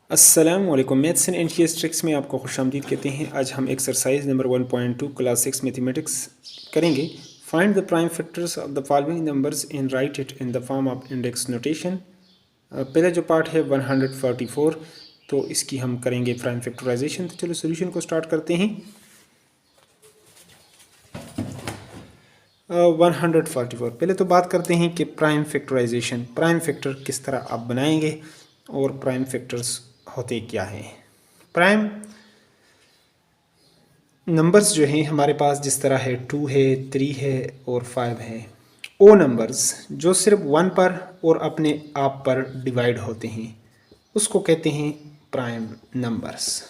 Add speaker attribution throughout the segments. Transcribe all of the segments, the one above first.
Speaker 1: अस्सलामुअलैकुम। Maths and NCERT tricks में आपको खुशामदीद कहते हैं। आज हम एक्सरसाइज नंबर 1.2 क्लास 6 मैथमेटिक्स करेंगे। Find the prime factors of the following numbers and right it in the form of index notation. पहला जो पार्ट है 144, तो इसकी हम करेंगे प्राइम फैक्टराइजेशन। तो चलो सोल्यूशन को स्टार्ट करते हैं। 144 पहले तो बात करते हैं कि प्राइम फैक्टराइजेशन, प्राइम फैक्टर किस तरह आप बनाएंगे और प्राइम फैक्टर्स होते क्या हैं। प्राइम नंबर्स जो हैं हमारे पास जिस तरह है 2 है, 3 है और 5 है, वो नंबर्स जो सिर्फ 1 पर और अपने आप पर डिवाइड होते हैं उसको कहते हैं प्राइम नंबर्स।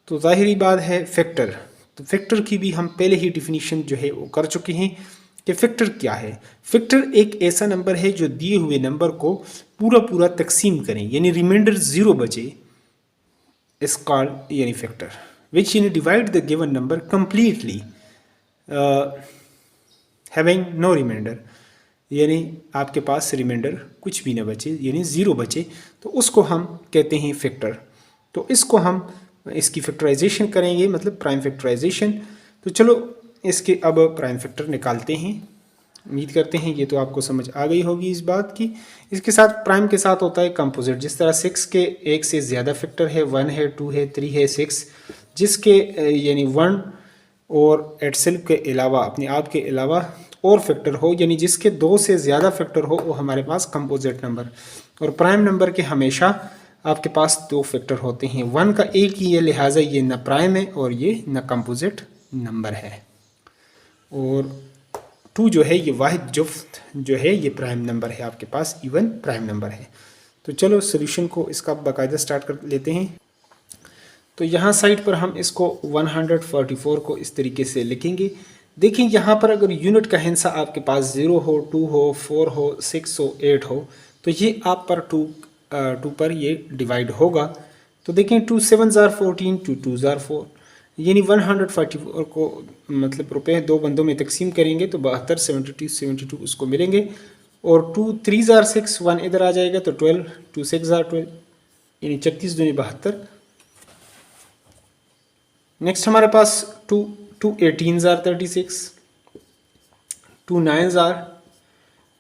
Speaker 1: तो ज़ाहिरी बात है फैक्टर, तो फैक्टर की भी हम पहले ही डिफिनीशन जो है वो कर चुके हैं कि फैक्टर क्या है। फैक्टर एक ऐसा नंबर है जो दिए हुए नंबर को पूरा पूरा तकसीम करें यानी रिमाइंडर 0 बचे, is called यानी फैक्टर, which यानी divide the given number completely having no remainder, यानी आपके पास रिमाइंडर कुछ भी ना बचे यानी 0 बचे, तो उसको हम कहते हैं फैक्टर। तो इसको हम इसकी फैक्टराइजेशन करेंगे, मतलब प्राइम फैक्टराइजेशन। तो चलो इसके अब प्राइम फैक्टर निकालते हैं। उम्मीद करते हैं ये तो आपको समझ आ गई होगी इस बात की। इसके साथ प्राइम के साथ होता है कंपोजिट, जिस तरह 6 के एक से ज़्यादा फैक्टर है, 1 है, 2 है, 3 है, 6, जिसके यानी 1 और एटसेल्फ के अलावा, अपने आप के अलावा और फैक्टर हो, यानी जिसके 2 से ज़्यादा फैक्टर हो, वो हमारे पास कंपोजिट नंबर। और प्राइम नंबर के हमेशा आपके पास 2 फैक्टर होते हैं, 1 का एक ही है, लिहाजा ये न प्राइम है और ये न कंपोजिट नंबर है। और 2 जो है ये वाहिद जुफ्त जो है ये प्राइम नंबर है, आपके पास इवन प्राइम नंबर है। तो चलो सोल्यूशन को इसका बाकायदा स्टार्ट कर लेते हैं। तो यहाँ साइड पर हम इसको 144 को इस तरीके से लिखेंगे। देखिए यहाँ पर अगर यूनिट का हिस्सा आपके पास 0 हो, 2 हो, 4 हो, 6 हो, 8 हो, तो ये आप पर 2 पर ये डिवाइड होगा। तो देखें 2 7 ज़ार 14, 2 2 ज़ार 4, यानी 144 को मतलब रुपए 2 बंदों में तकसीम करेंगे तो 72 72 उसको मिलेंगे। और 2 3 ज़ार 6, 1 इधर आ जाएगा तो 12, 2 6 ज़ार 12, यानी 36 दूनी 72। नेक्स्ट हमारे पास 2 18 ज़ार 36, 2 9 ज़ार,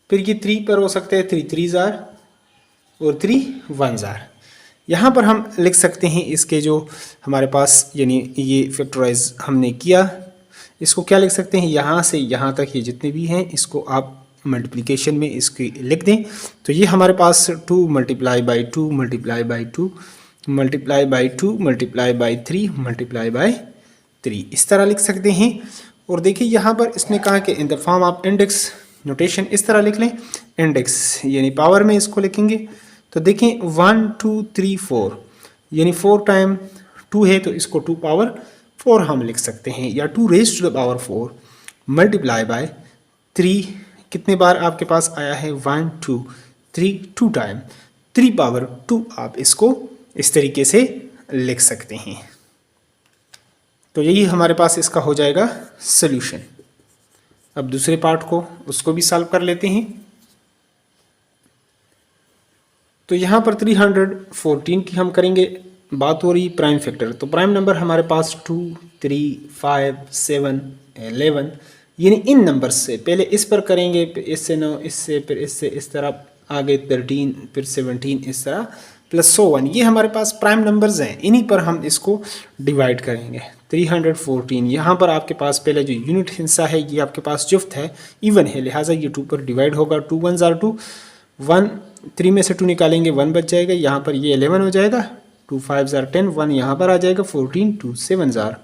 Speaker 1: फिर ये 3 पर हो सकते हैं 3 3 ज़ार और 3 1 ज़ार। यहाँ पर हम लिख सकते हैं इसके जो हमारे पास यानी ये फैक्टराइज हमने किया, इसको क्या लिख सकते हैं, यहाँ से यहाँ तक ये जितने भी हैं इसको आप मल्टीप्लिकेशन में इसकी लिख दें। तो ये हमारे पास 2 multiply by 2 multiply by 2 multiply by 2 multiply by 3 multiply by 3 इस तरह लिख सकते हैं। और देखिए यहाँ पर इसने कहा कि in the form of index notation, इस तरह लिख लें, इंडेक्स यानी पावर में इसको लिखेंगे। तो देखें 1 2 3 4 यानी 4 टाइम 2 है तो इसको 2 पावर 4 हम लिख सकते हैं, या 2 raise to the power 4 multiply by 3, कितने बार आपके पास आया है 1 2 3, 2 टाइम 3 पावर 2 आप इसको इस तरीके से लिख सकते हैं। तो यही हमारे पास इसका हो जाएगा सॉल्यूशन। अब दूसरे पार्ट को उसको भी सॉल्व कर लेते हैं। तो यहाँ पर 314 की हम करेंगे, बात हो रही प्राइम फैक्टर। तो प्राइम नंबर हमारे पास 2 3 5 7 11, यानी इन नंबर से पहले इस पर करेंगे, फिर इससे 9, इससे, फिर इससे, इस तरह आगे 13, फिर 17, इस तरह प्लस 101, ये हमारे पास प्राइम नंबर्स हैं, इन्हीं पर हम इसको डिवाइड करेंगे। 314 यहाँ पर आपके पास पहले जो यूनिट हिस्सा है ये आपके पास जुफ्त है, इवन है, लिहाजा ये 2 पर डिवाइड होगा। 2 1 ज़ार 2, 1 3 में से 2 निकालेंगे 1 बच जाएगा, यहाँ पर ये 11 हो जाएगा। 2 5 ज़ार 10, 1 यहाँ पर आ जाएगा 14, 2 7 ज़ार।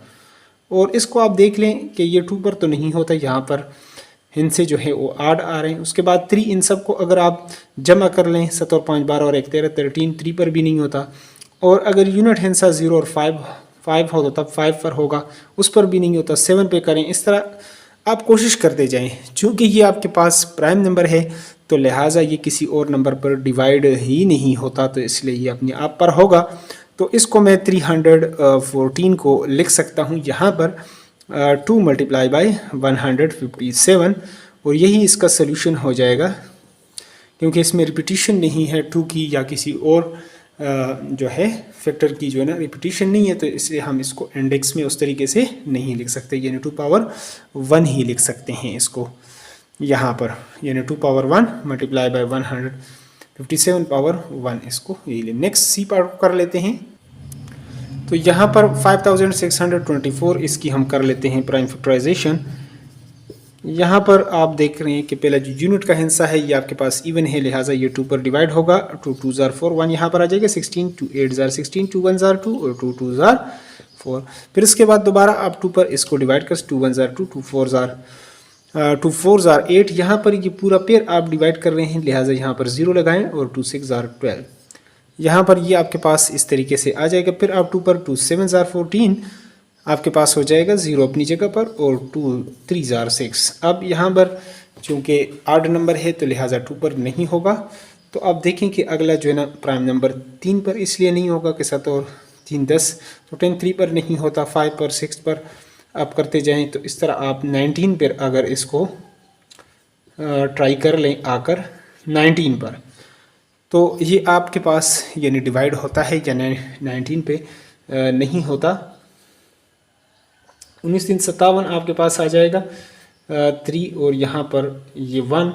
Speaker 1: और इसको आप देख लें कि ये 2 पर तो नहीं होता, यहाँ पर इनसे जो है वो 8 आ रहे हैं। उसके बाद 3, इन सब को अगर आप जमा कर लें, 7 और 5 12 और 1 13, 13 3 पर भी नहीं होता। और अगर यूनिट हिस्सा 0 और 5 हो तो तब 5 पर होगा, उस पर भी नहीं होता, 7 पे करें। इस तरह आप कोशिश करते जाएं। चूँकि ये आपके पास प्राइम नंबर है तो लिहाजा ये किसी और नंबर पर डिवाइड ही नहीं होता, तो इसलिए ये अपने आप पर होगा। तो इसको मैं 314 को लिख सकता हूँ यहाँ पर 2 मल्टीप्लाई बाई 157, और यही इसका सल्यूशन हो जाएगा, क्योंकि इसमें रिपीटिशन नहीं है 2 की या किसी और जो है फैक्टर की जो है ना रिपीटिशन नहीं है, तो इसलिए हम इसको इंडेक्स में उस तरीके से नहीं लिख सकते, यानी 2 पावर 1 ही लिख सकते हैं इसको यहाँ पर, यानी 2 पावर 1 मल्टीप्लाई बाय 157 पावर 1 इसको ये। नेक्स्ट सी पार्ट कर लेते हैं। तो यहाँ पर 5624 इसकी हम कर लेते हैं प्राइम फैक्टराइजेशन। यहाँ पर आप देख रहे हैं कि पहला जो यूनिट का हिस्सा है ये आपके पास इवन है, लिहाजा ये 2 पर डिवाइड होगा। 2 2 ज़ार 4 1 यहाँ पर आ जाएगा, 16 2 8 ज़ार 16 2 1 ज़ार 2 और 2 2 ज़ार 4। फिर इसके बाद दोबारा आप 2 पर इसको डिवाइड कर 2 1 ज़ार 2 2 4 ज़ार 8। यहाँ पर ये पूरा पेयर आप डिवाइड कर रहे हैं, लिहाजा यहाँ पर 0 लगाएं और 2 6 ज़ार 12। यहाँ पर ये आपके पास इस तरीके से आ जाएगा। फिर आप 2 पर 2 7 ज़ार 14 आपके पास हो जाएगा 0 अपनी जगह पर, और 2 3 ज़ार 6। अब यहाँ पर चूँकि आड नंबर है तो लिहाजा 2 पर नहीं होगा। तो आप देखें कि अगला जो है ना प्राइम नंबर 3 पर इसलिए नहीं होगा कि 7 और 3 10, तो 10 3 पर नहीं होता, 5 पर 6 पर आप करते जाएं। तो इस तरह आप 19 पर अगर इसको ट्राई कर लें आकर 19 पर, तो ये आपके पास यानी डिवाइड होता है या 19 पे नहीं होता। 19 3 57 आपके पास आ जाएगा 3, और यहाँ पर ये 1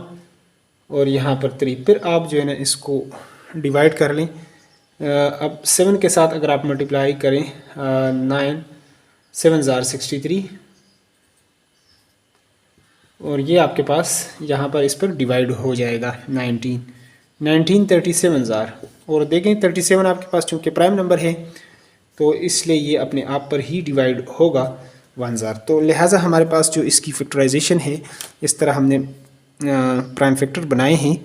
Speaker 1: और यहाँ पर 3। फिर आप जो है ना इसको डिवाइड कर लें। अब 7 के साथ अगर आप मल्टीप्लाई करें 9 7 ज़ार 63, और ये आपके पास यहाँ पर इस पर डिवाइड हो जाएगा 19 37 ज़ार। और देखें 37 आपके पास चूँकि प्राइम नंबर है तो इसलिए ये अपने आप पर ही डिवाइड होगा 1 ज़ार। तो लिहाजा हमारे पास जो इसकी फैक्टराइजेशन है, इस तरह हमने प्राइम फैक्टर बनाए हैं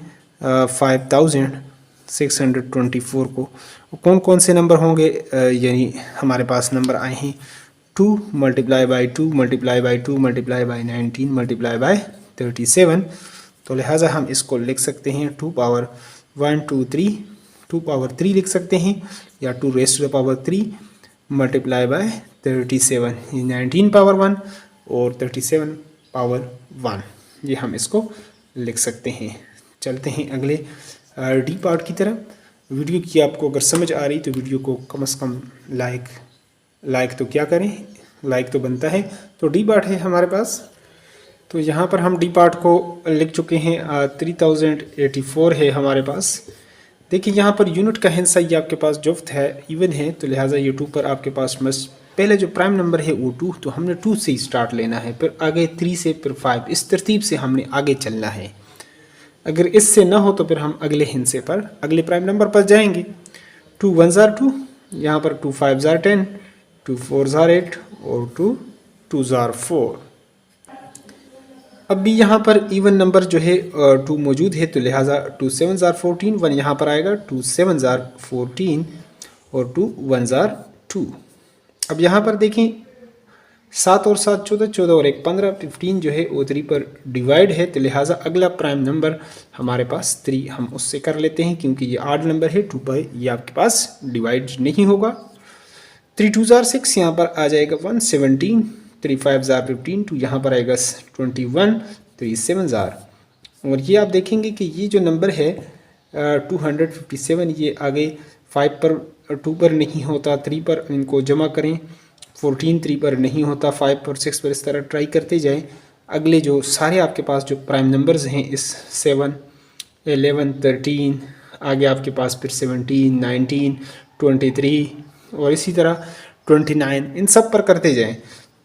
Speaker 1: 5624 को। कौन कौन से नंबर होंगे, यानी हमारे पास नंबर आए हैं 2 multiply by 2 multiply by 2 multiply by 19 multiply by 37। तो लिहाजा हम इसको लिख सकते हैं 2 पावर 1 2 3 2 पावर 3 लिख सकते हैं, या 2 raise to the power 3 multiply by 37, ये 19 पावर 1 और 37 पावर 1, ये हम इसको लिख सकते हैं। चलते हैं अगले डी पार्ट की तरफ। वीडियो की आपको अगर समझ आ रही तो वीडियो को कम से कम लाइक तो क्या करें, लाइक तो बनता है। तो डी पार्ट है हमारे पास। तो यहाँ पर हम डी पार्ट को लिख चुके हैं 3084 है हमारे पास। देखिए यहाँ पर यूनिट का हिस्सा ये आपके पास जुफ्त है, इवन है, तो लिहाजा ये 2 पर आपके पास बस पहले जो प्राइम नंबर है वो 2, तो हमने 2 से ही स्टार्ट लेना है, फिर आगे 3 से, फिर 5, इस तरतीब से हमने आगे चलना है। अगर इससे ना हो तो फिर हम अगले हिस्से पर अगले प्राइम नंबर पर जाएंगे। 2 1 ज़ार 2, यहाँ पर 2 5 ज़ार 10, 2 4 ज़ार 8 और 2 2 ज़ार 4। अब भी यहाँ पर इवन नंबर जो है 2 मौजूद है, तो लिहाजा 2 7 ज़ार 14, 1 यहाँ पर आएगा, 2 7 ज़ार 14 और 2 1 ज़ार 2। अब यहाँ पर देखें 7 और 7 14, 14 और 1 15, 15 जो है वो 3 पर डिवाइड है, तो लिहाजा अगला प्राइम नंबर हमारे पास 3 हम उससे कर लेते हैं, क्योंकि ये आड नंबर है 2 पर ये आपके पास डिवाइड नहीं होगा। 3 2 ज़ार 6, यहाँ पर आ जाएगा 117, 3 5 ज़ार 15, 2 यहाँ पर आएगा 21, 3 7 ज़ार। और ये आप देखेंगे कि ये जो नंबर है 257, ये आगे 5 पर 2 पर नहीं होता, 3 पर इनको जमा करें, 14 3 पर नहीं होता, 5 पर 6 पर, इस तरह ट्राई करते जाएं। अगले जो सारे आपके पास जो प्राइम नंबर्स हैं इस 7 11 13, आगे आपके पास फिर 17 19 23 और इसी तरह 29, इन सब पर करते जाएं।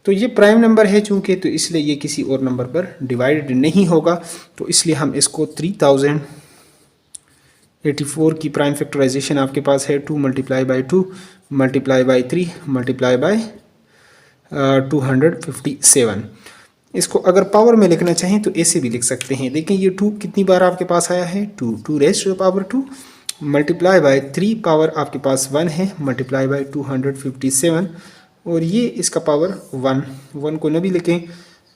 Speaker 1: तो ये प्राइम नंबर है चूँकि, तो इसलिए ये किसी और नंबर पर डिवाइड नहीं होगा, तो इसलिए हम इसको 3084 की प्राइम फैक्टराइजेशन आपके पास है 2 multiply by 2 multiply by 3 multiply by 257। इसको अगर पावर में लिखना चाहें तो ऐसे भी लिख सकते हैं। देखिए ये 2 कितनी बार आपके पास आया है, 2 raise to the power 2 multiply by 3 power आपके पास 1 है मल्टीप्लाई बाई 257, और ये इसका पावर 1 को न भी लिखें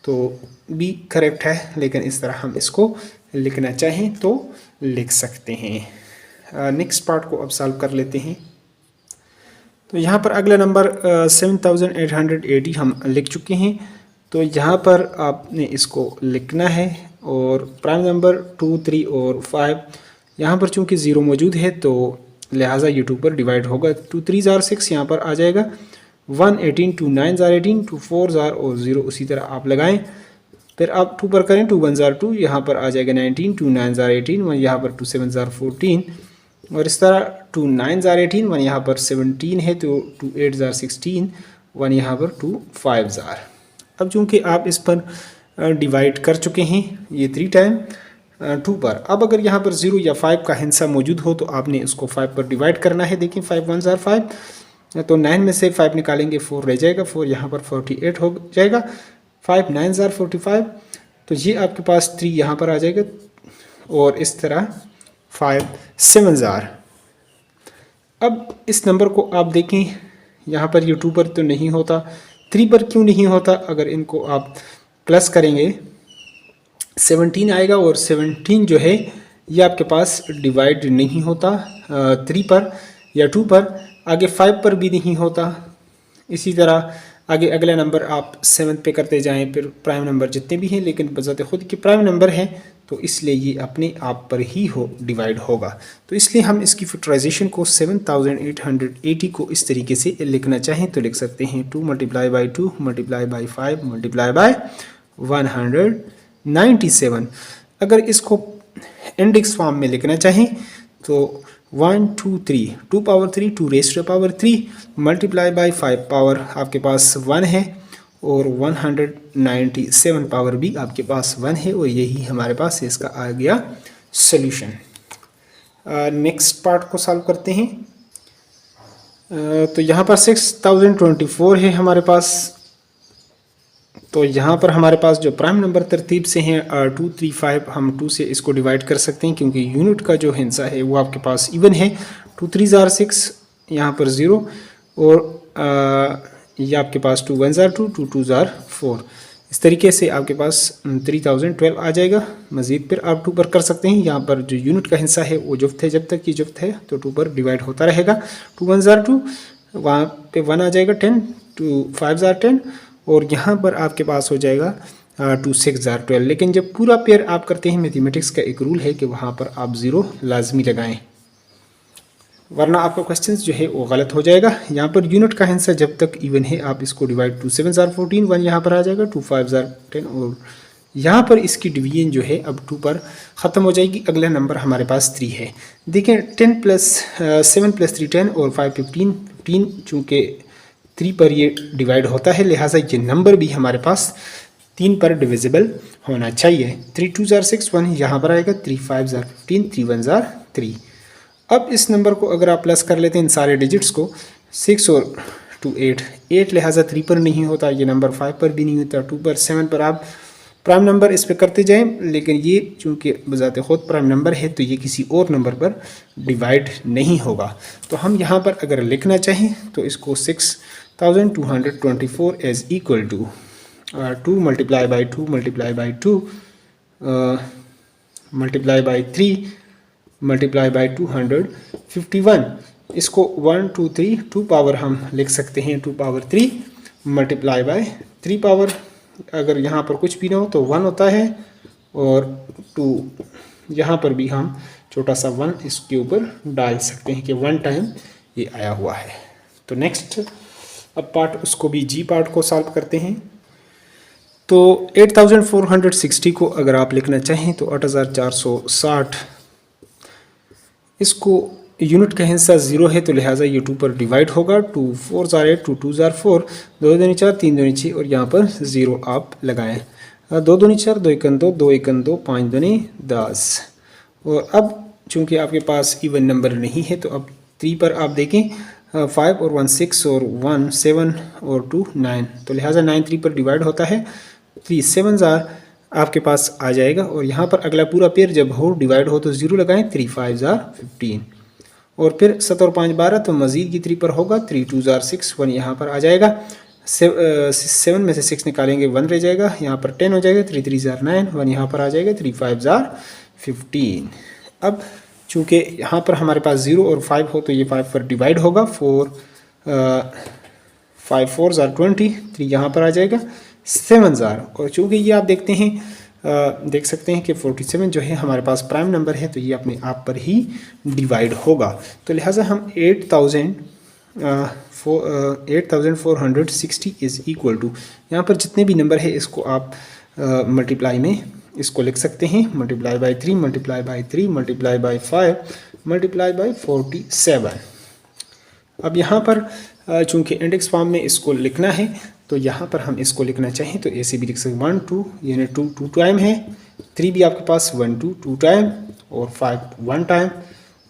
Speaker 1: तो भी करेक्ट है, लेकिन इस तरह हम इसको लिखना चाहें तो लिख सकते हैं। नेक्स्ट पार्ट को अब सॉल्व कर लेते हैं। तो यहाँ पर अगला नंबर 7880 हम लिख चुके हैं, तो यहाँ पर आपने इसको लिखना है, और प्राइम नंबर 2 3 और 5 यहाँ पर चूँकि 0 मौजूद है तो लिहाजा ये 2 पर डिवाइड होगा। 2 3 जार 6 यहाँ पर आ जाएगा, 1 18, 2 9 जार 18, 2 4 जार और 0 उसी तरह आप लगाएं। फिर आप 2 पर करें, 2 1 जार 2, यहाँ पर आ जाएगा 19, 2 9 जार 18, 1 यहाँ पर 2 7 जार 14 और इस तरह 2 9 जार 18, 1 यहाँ पर 17 है तो 2 8 जार 16, 1 यहाँ पर 2 5 जार। अब चूँकि आप इस पर डिवाइड कर चुके हैं ये 3 टाइम 2 पर, अब अगर यहाँ पर 0 या 5 का हिस्सा मौजूद हो तो आपने इसको 5 पर डिवाइड करना है। देखिए 5 1 जार 5, तो 9 में से 5 निकालेंगे 4 रह जाएगा, 4 यहाँ पर 48 हो जाएगा, 5 9 जार 45, तो ये आपके पास 3 यहाँ पर आ जाएगा और इस तरह 5 7 जार। अब इस नंबर को आप देखें, यहाँ पर ये 2 पर तो नहीं होता, 3 पर क्यों नहीं होता? अगर इनको आप प्लस करेंगे 17 आएगा और 17 जो है ये आपके पास डिवाइड नहीं होता 3 पर या 2 पर, आगे 5 पर भी नहीं होता। इसी तरह आगे अगला नंबर आप 7 पे करते जाएं, फिर प्राइम नंबर जितने भी हैं, लेकिन बजाते खुद के प्राइम नंबर हैं तो इसलिए ये अपने आप पर ही डिवाइड होगा। तो इसलिए हम इसकी फैक्टराइजेशन को 7880 को इस तरीके से लिखना चाहें तो लिख सकते हैं 2 multiply by 2 multiply by 5 multiply by 197। अगर इसको इंडेक्स फॉर्म में लिखना चाहें तो 1 2 3 2 power 3 2 raise to power 3 multiply by 5 power आपके पास 1 है और 197 पावर भी आपके पास 1 है और यही हमारे पास इसका आ गया सॉल्यूशन। नेक्स्ट पार्ट को सॉल्व करते हैं। तो यहाँ पर 6024 है हमारे पास, तो यहाँ पर हमारे पास जो प्राइम नंबर तरतीब से हैं 2 3 5, हम 2 से इसको डिवाइड कर सकते हैं क्योंकि यूनिट का जो हिस्सा है वो आपके पास इवन है। 2 3 जार 6, यहाँ पर 0 और ये आपके पास 2 1 जार 2, 2 2 जार 4। इस तरीके से आपके पास 3012 आ जाएगा। मज़ीद फिर आप 2 पर कर सकते हैं, यहाँ पर जो यूनिट का हिस्सा है वो जुफ्त है, जब तक ये जुफ्त है तो 2 पर डिवाइड होता रहेगा। 2 1 जार 2, वहाँ पे 1 आ जाएगा 10, 2 5 जार 10 और यहाँ पर आपके पास हो जाएगा 2 6 जार 12। लेकिन जब पूरा पेयर आप करते हैं, मैथमेटिक्स का एक रूल है कि वहाँ पर आप 0 लाजमी लगाएं, वरना आपका क्वेश्चन जो है वो गलत हो जाएगा। यहाँ पर यूनिट का हिस्सा जब तक इवन है आप इसको डिवाइड 2 7 जार 14, 1 यहाँ पर आ जाएगा, 2 5 जार 10 और यहाँ पर इसकी डिवीजन जो है अब 2 पर ख़त्म हो जाएगी। अगला नंबर हमारे पास 3 है। देखें 10 प्लस 7 प्लस 3 10 और 5 15, चूँकि 3 पर ये डिवाइड होता है लिहाजा ये नंबर भी हमारे पास 3 पर डिविजिबल होना चाहिए। 3 2 जार 6, 1 यहाँ पर आएगा, 3 5 जार 15, 3 1 जार 3। अब इस नंबर को अगर आप प्लस कर लेते हैं इन सारे डिजिट्स को, 6 और 2 8 लिहाजा 3 पर नहीं होता, ये नंबर 5 पर भी नहीं होता। 2 पर 7 पर आप प्राइम नंबर इस पर करते जाएं, लेकिन ये चूँकि बजाते खुद प्राइम नंबर है तो ये किसी और नंबर पर डिवाइड नहीं होगा। तो हम यहाँ पर अगर लिखना चाहें तो इसको 6224 is equal to 2 multiply by 2 multiply by 2 multiply by 3 multiply by 251, इसको 1 2 3 2 पावर हम लिख सकते हैं 2 पावर 3 मल्टीप्लाई बाई 3 पावर, अगर यहाँ पर कुछ भी ना हो तो 1 होता है और 2 यहाँ पर भी हम छोटा सा 1 इसके ऊपर डाल सकते हैं कि 1 टाइम ये आया हुआ है। तो नेक्स्ट अब पार्ट उसको भी जी पार्ट को सॉल्व करते हैं। तो 8460 को अगर आप लिखना चाहें तो 8460, इसको यूनिट का हिस्सा 0 है तो लिहाजा ये 2 पर डिवाइड होगा। 2 4 जार 8, 2 2 जार 4, 2 दूनी 4, 3 दूनी 6 और यहाँ पर 0 आप लगाएं। 2 दूनी 4, 2 1 2, 2 1 2, 5 दूनी 10। और अब चूँकि आपके पास इवन नंबर नहीं है तो अब 3 पर आप देखें 5 और 1 6 और 1 7 और 2 9, तो लिहाजा 9 3 पर डिवाइड होता है। 3 7 जार आपके पास आ जाएगा और यहाँ पर अगला पूरा पेयर जब हो डिवाइड हो तो 0 लगाएं। 3 5 जार 15 और फिर 7 और 5 12, तो मज़ीद की 3 पर होगा। 3 2 जार 6, 1 यहाँ पर आ जाएगा। 7 में से 6 निकालेंगे 1 रह जाएगा, यहाँ पर 10 हो जाएगा। 3 3 जार 9, 1 यहाँ पर आ जाएगा। 3 5 जार 15। अब चूँकि यहाँ पर हमारे पास 0 और 5 हो तो ये 5 पर डिवाइड होगा। 5 4 जार 20, 3 यहाँ पर आ जाएगा। 7 जार, और चूँकि ये आप देखते हैं देख सकते हैं कि 47 जो है हमारे पास प्राइम नंबर है, तो ये अपने आप पर ही डिवाइड होगा। तो लिहाजा हम 8460 इज़ इक्वल टू, यहाँ पर जितने भी नंबर है इसको आप मल्टीप्लाई में इसको लिख सकते हैं, multiply by 3, multiply by 3, multiply by 5, multiply by 47। अब यहाँ पर चूँकि इंडेक्स फॉर्म में इसको लिखना है, तो यहाँ पर हम इसको लिखना चाहें तो ऐसे भी लिख सकते हैं, 1 2 यानी 2 टाइम है, 3 भी आपके पास 1 2 टाइम, और 5 1 टाइम,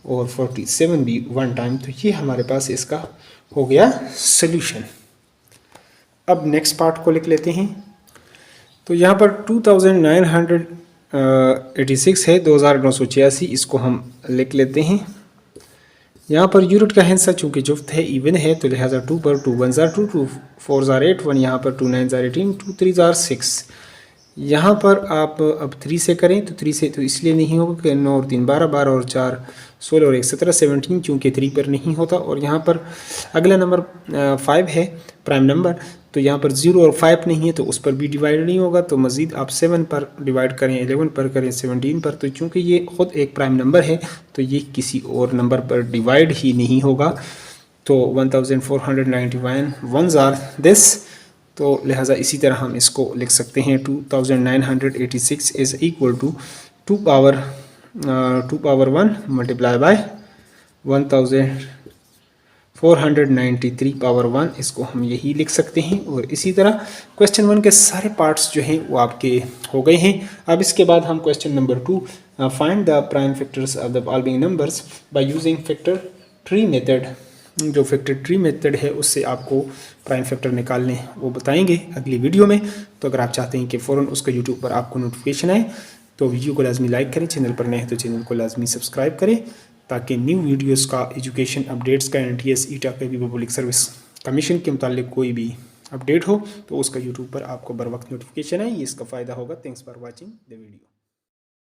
Speaker 1: और 47 भी 1 टाइम। तो ये हमारे पास इसका हो गया सोल्यूशन। अब नेक्स्ट पार्ट को लिख लेते हैं। तो यहाँ पर 2986 है, 2986, इसको हम लिख लेते हैं। यहाँ पर यूनिट का हिस्सा चूँकि जुफ्त है, इवन है, तो लिहाजा 2 पर 2 1 जार 2, 2 4 जार 8, 1 यहाँ पर 2 9 जार 18, 2 3 जार 6। यहाँ पर आप अब 3 से करें तो 3 से तो इसलिए नहीं होगा कि 9 और 3 12, 12 और 4 16 और 1 17, 17 चूँकि 3 पर नहीं होता। और यहाँ पर अगला नंबर 5 है प्राइम नंबर, तो यहाँ पर 0 और 5 नहीं है तो उस पर भी डिवाइड नहीं होगा। तो मज़ीद आप 7 पर डिवाइड करें, 11 पर करें, 17 पर, तो चूँकि ये ख़ुद एक प्राइम नंबर है तो ये किसी और नंबर पर डिवाइड ही नहीं होगा। तो 1491 वंस आर दिस, तो लिहाजा इसी तरह हम इसको लिख सकते हैं, 2986 is equal to 2 power 1 multiply by 1493 power 1, इसको हम यही लिख सकते हैं। और इसी तरह क्वेश्चन 1 के सारे पार्ट्स जो हैं वो आपके हो गए हैं। अब इसके बाद हम question number 2, find the prime factors of the following numbers by using factor tree method. जो फैक्टर ट्री मेथड है उससे आपको प्राइम फैक्टर निकालने वो बताएंगे अगली वीडियो में। तो अगर आप चाहते हैं कि फ़ौरन उसका यूट्यूब पर आपको नोटिफिकेशन आए तो वीडियो को लाजमी लाइक करें, चैनल पर नए हैं तो चैनल को लाजमी सब्सक्राइब करें, ताकि न्यू वीडियोस का, एजुकेशन अपडेट्स का, NTS ईटा के भी पब्लिक सर्विस कमीशन के मुतालिक कोई भी अपडेट हो तो उसका यूट्यूब पर आपको बर वक्त नोटिफिकेशन आए। ये इसका फ़ायदा होगा। Thanks for watching the video.